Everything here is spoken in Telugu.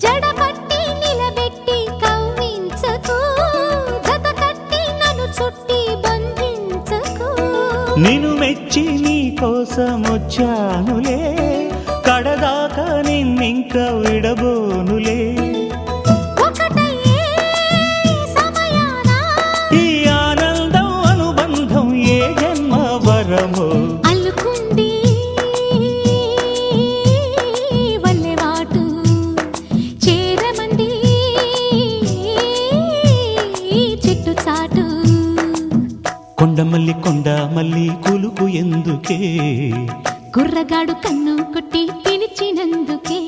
జడపట్టి నిలబెట్టి కవ్వించకు, జత కట్టి నన్ను చుట్టి బంధించకు. నిన్ను మెచ్చి నీ కోసం వచ్చానులే, కడదాకా నిన్నింక విడబోనులే. అల్లుకుంది వల్లెవాటు చేరమంది చెట్టు చాటు. కొండ మల్లి కులుకు ఎందుకే, కుర్రగాడు కన్ను కొట్టి పిలిచినందుకే.